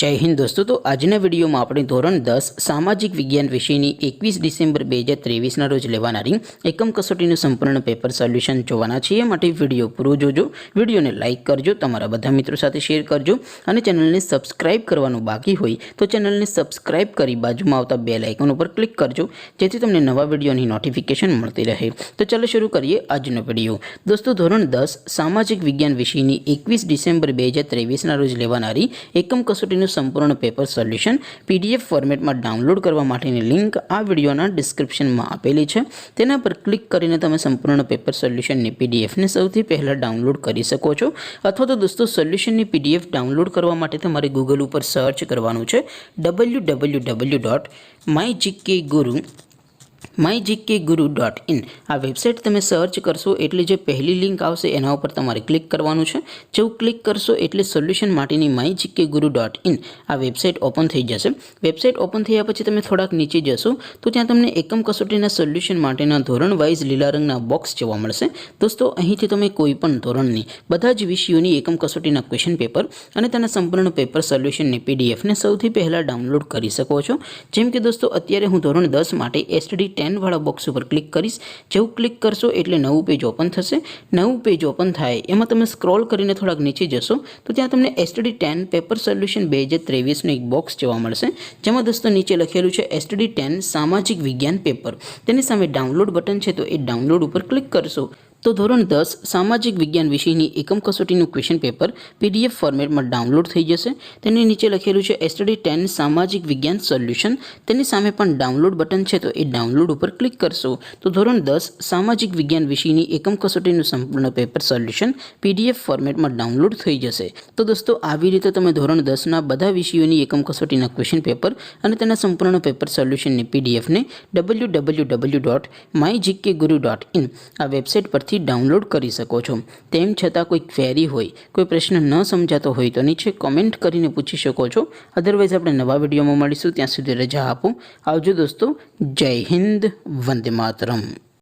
जय हिंद दोस्तों। तो आजना विडियो में अपने धोरण 10 सामाजिक विज्ञान विषयनी 21 डिसेम्बर 2023 रोज लेवानारी एकम कसोटीનું संपूर्ण पेपर सोल्यूशन જોવાના છીએ। માટે વિડિયો પૂરો જોજો, વિડિયોને લાઇક કરજો, તમારા બધા મિત્રો સાથે શેર કરજો અને ચેનલને સબસ્ક્રાઇબ કરવાનું બાકી હોય તો ચેનલને સબસ્ક્રાઇબ કરી બાજુમાં આવતા બેલ આઇકન ઉપર ક્લિક કરજો જેથી તમને નવા વિડિયોની નોટિફિકેશન મળતી રહે। તો ચાલો શરૂ કરીએ આજનો વિડિયો। દોસ્તો ધોરણ 10 સામાજિક વિજ્ઞાન વિષયની 21 ડિસેમ્બર 2023 રોજ લેવાનારી એકમ कसोटीનું संपूर्ण पेपर सोल्यूशन पीडीएफ फॉर्मेट में डाउनलॉड करवा माटेनी लिंक आ विडियोना डिस्क्रिप्शन में आपेली है। तेना पर क्लिक करीने तमे संपूर्ण पेपर सोल्यूशन ने पीडीएफ ने सौथी पहला डाउनलॉड करी सको छो। अथवा तो दोस्तों सोल्यूशन ने पीडीएफ डाउनलॉड करवा माटे तमारे गूगल पर सर्च करवानुं छे www.mygkguru.in। आ वेबसाइट तमे सर्च करशो एटले जे पहली लिंक आवशे एना पर तमारे क्लिक करवानुं छे। जो क्लिक करशो एटले सोल्यूशन माटेनी mygkguru.in आ वेबसाइट ओपन थई जशे। वेबसाइट ओपन थया पछी तमे थोड़ाक नीचे जशो तो त्यां तमने एकम कसोटीना सोल्यूशन माटेना धोरण वाइज लीला रंगना बॉक्स जोवा मळशे। दोस्तों અહીંથી તમે કોઈપણ ધોરણની બધા જ વિષયોની એકમ કસોટીના ક્વેશ્ચન પેપર અને તેના સંપૂર્ણ પેપર સોલ્યુશનની પીડીએફ ને સૌથી પહેલા ડાઉનલોડ કરી શકો છો। જેમ કે દોસ્તો અત્યારે હું ધોરણ 10 માટે એસટીડી 10 वाला बॉक्स पर क्लिक करीश। जो क्लिक करशो एटले नवुं पेज ओपन थशे। नवुं पेज ओपन थाय एमां तमे स्क्रॉल करीने थोड़ाक नीचे जशो तो त्यां तमने एसटीडी 10 पेपर सोल्यूशन 2023 नो एक बॉक्स जोवा मळशे। जेमां दोस्तों नीचे लखेलुं छे एसटीडी 10 सामाजिक विज्ञान पेपर। तेनी सामे डाउनलॉड बटन छे तो ए डाउनलॉड पर क्लिक करशो तो धोरण 10 सामाजिक विज्ञान विषयनी एकम कसोटीનું क्वेश्चन पेपर पीडीएफ फॉर्मेट में डाउनलॉड थई जशे। तेनी नीचे लखेलुं छे एसटीडी 10 सामाजिक विज्ञान सोल्यूशन। तेनी सामे पण डाउनलॉड बटन छे तो ए डाउनलॉड पर क्लिक करशो तो धोरण 10 सामाजिक विज्ञान विषयनी एकम कसोटीનું संपूर्ण पेपर सोल्यूशन पीडीएफ फॉर्मेट में डाउनलॉड थई जशे। तो दोस्तों આવી રીતે તમે ધોરણ 10 ના બધા વિષયોની એકમ कसोटीના क्वेश्चन पेपर અને તેના સંપૂર્ણ પેપર સોલ્યુશનની પીડીએફ ને www.mygkguru.in આ વેબસાઇટ પરથી डाउनलॉड करी सको छो। तेम छतां कोई क्वेरी होय, कोई प्रश्न न समझातो होय तो नीचे कॉमेंट करीने पूछी शको छो। अदरवाइज आपणे नवा विडियोमां मळीशुं, त्यां सुधी रजा आपो। आवजो दोस्तों। जय हिंद, वंदे मातरम।